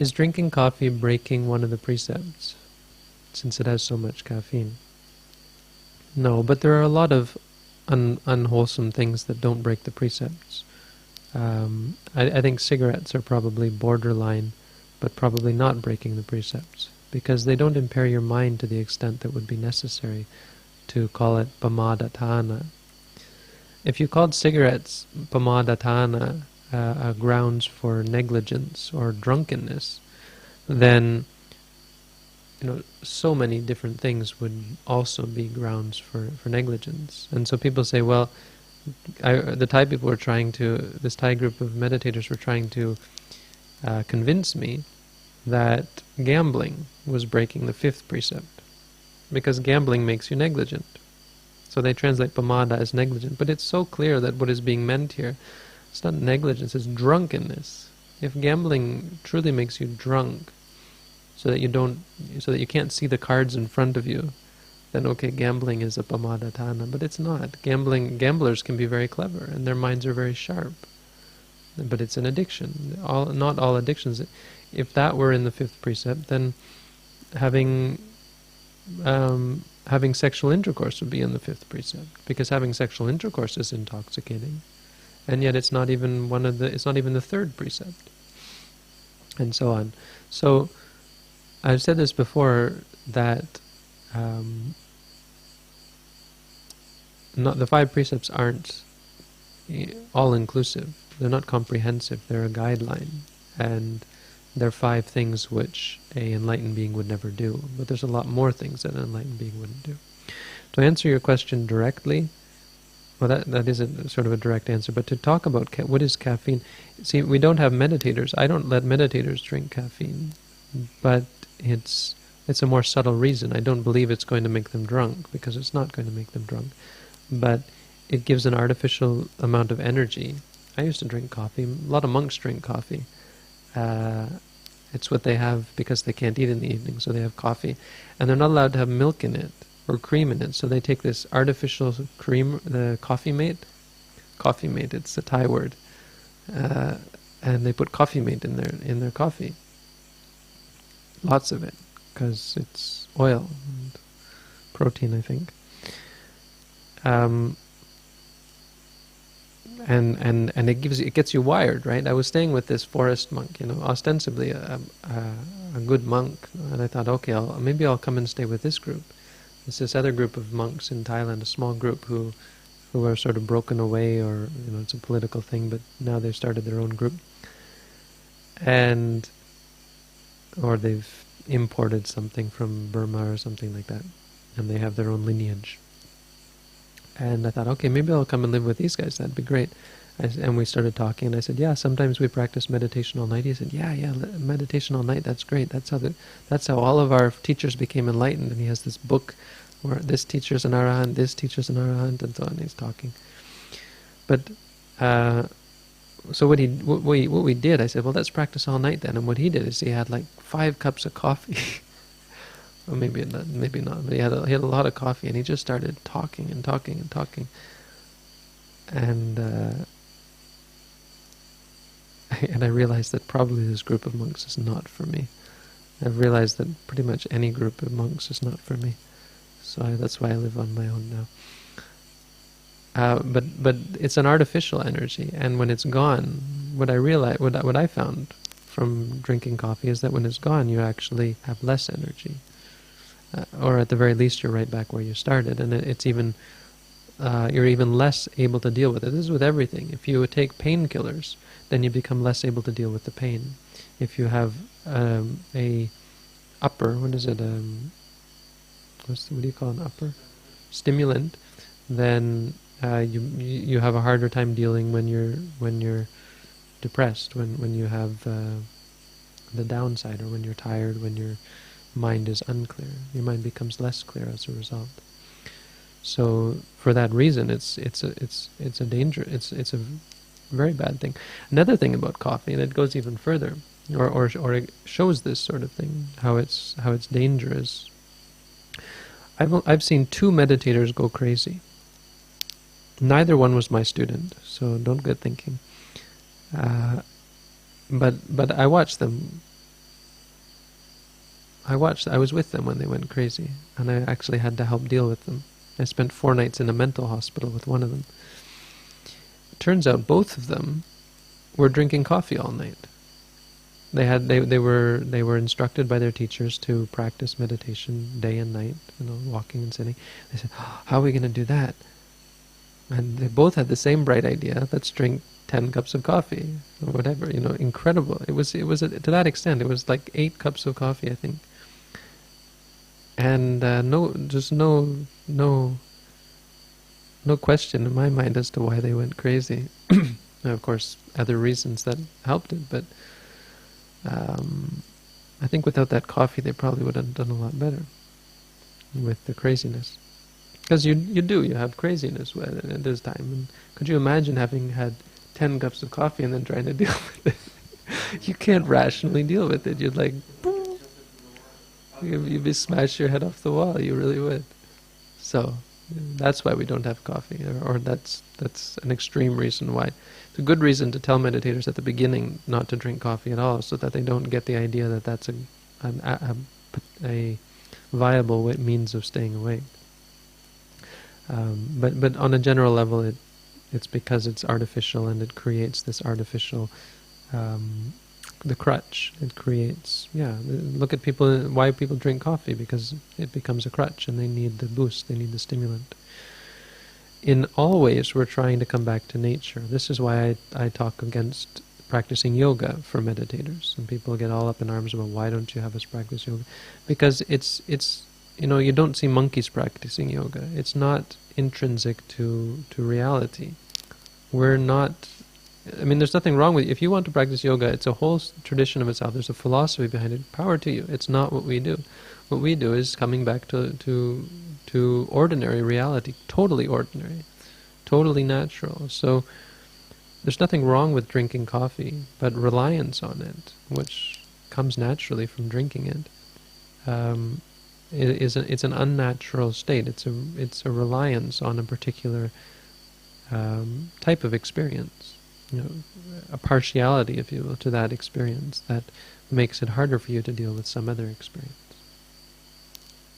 Is drinking coffee breaking one of the precepts, since it has so much caffeine? No, but there are a lot of unwholesome things that don't break the precepts. I think cigarettes are probably borderline, but probably not breaking the precepts, because they don't impair your mind to the extent that would be necessary to call it pamadatthana. If you called cigarettes pamadatthana, grounds for negligence or drunkenness, then so many different things would also be grounds for negligence. And so people say, well, the Thai people were trying to, this Thai group of meditators were trying to convince me that gambling was breaking the fifth precept, because gambling makes you negligent. So they translate pamada as negligent, but it's so clear that what is being meant here, it's not negligence, it's drunkenness. If gambling truly makes you drunk, so that you can't see the cards in front of you, then okay, gambling is a pamadatthana, but it's not. Gamblers can be very clever, and their minds are very sharp, but it's an addiction. Not all addictions. If that were in the fifth precept, then having sexual intercourse would be in the fifth precept, because having sexual intercourse is intoxicating, and yet it's not even the third precept, and so on. So I've said this before, that the five precepts aren't all-inclusive. They're not comprehensive. They're a guideline, and they're five things which an enlightened being would never do. But there's a lot more things that an enlightened being wouldn't do. To answer your question directly, well, that is a sort of a direct answer. But to talk about what is caffeine, see, we don't have meditators. I don't let meditators drink caffeine, but it's a more subtle reason. I don't believe it's going to make them drunk, because it's not going to make them drunk. But it gives an artificial amount of energy. I used to drink coffee. A lot of monks drink coffee. It's what they have because they can't eat in the evening, so they have coffee. And they're not allowed to have milk in it or cream in it, so they take this artificial cream, the coffee mate. Coffee mate, it's a Thai word. And they put coffee mate in their coffee. Lots of it, because it's oil and protein, I think. And it gets you wired, right? I was staying with this forest monk, ostensibly a good monk, and I thought, okay, maybe I'll come and stay with this group. There's this other group of monks in Thailand, a small group who are sort of broken away, or it's a political thing, but now they've started their own group, or they've imported something from Burma or something like that, and they have their own lineage. And I thought, okay, maybe I'll come and live with these guys. That'd be great. And we started talking, and I said, yeah, sometimes we practice meditation all night. He said, yeah, meditation all night, that's great. That's how all of our teachers became enlightened. And he has this book where this teacher's an arahant, this teacher's an arahant, and so on. He's talking. But so what we did, I said, well, let's practice all night then. And what he did is he had like 5 cups of coffee. Well, maybe not, but he had a lot of coffee, and he just started talking and talking and talking. And I realized that probably this group of monks is not for me. I've realized that pretty much any group of monks is not for me. So that's why I live on my own now. But it's an artificial energy, and when it's gone, what I found from drinking coffee is that when it's gone, you actually have less energy. Or at the very least, you're right back where you started, and it's even you're even less able to deal with it. This is with everything. If you take painkillers, then you become less able to deal with the pain. If you have a upper, what is it? What do you call an upper? Stimulant. Then you have a harder time dealing when you're depressed, when you have the downside, or when you're tired, when your mind is unclear. Your mind becomes less clear as a result. So for that reason, it's a danger. It's a very bad thing. Another thing about coffee, and it goes even further, or it shows this sort of thing, how it's dangerous. I've seen 2 meditators go crazy. Neither one was my student, so don't get thinking. But I watched them I was with them when they went crazy, and I actually had to help deal with them. I spent 4 nights in a mental hospital with one of them. It turns out both of them were drinking coffee all night. They were instructed by their teachers to practice meditation day and night, walking and sitting. They said, "How are we going to do that?" And they both had the same bright idea: let's drink 10 cups of coffee or whatever. Incredible. It was to that extent. It was like 8 cups of coffee, I think. And no question in my mind as to why they went crazy. Now, of course, other reasons that helped it, but I think without that coffee, they probably would have done a lot better with the craziness. Because you have craziness at this time. And could you imagine having had 10 cups of coffee and then trying to deal with it? You can't rationally deal with it. You'd like, boom, you'd be smash your head off the wall. You really would. So that's why we don't have coffee, or that's an extreme reason why. It's a good reason to tell meditators at the beginning not to drink coffee at all, so that they don't get the idea that that's a viable means of staying awake. But on a general level, it's because it's artificial, and it creates this artificial, the crutch. It creates, look at people, why people drink coffee, because it becomes a crutch, and they need the boost, they need the stimulant. In all ways, we're trying to come back to nature. This is why I talk against practicing yoga for meditators. And people get all up in arms about, why don't you have us practice yoga? Because it's you don't see monkeys practicing yoga. It's not intrinsic to reality. We're not... there's nothing wrong with it. If you want to practice yoga, it's a whole tradition of itself. There's a philosophy behind it. Power to you. It's not what we do. What we do is coming back to ordinary reality, totally ordinary, totally natural. So there's nothing wrong with drinking coffee, but reliance on it, which comes naturally from drinking it, it's an unnatural state. It's a reliance on a particular type of experience, a partiality, if you will, to that experience that makes it harder for you to deal with some other experience.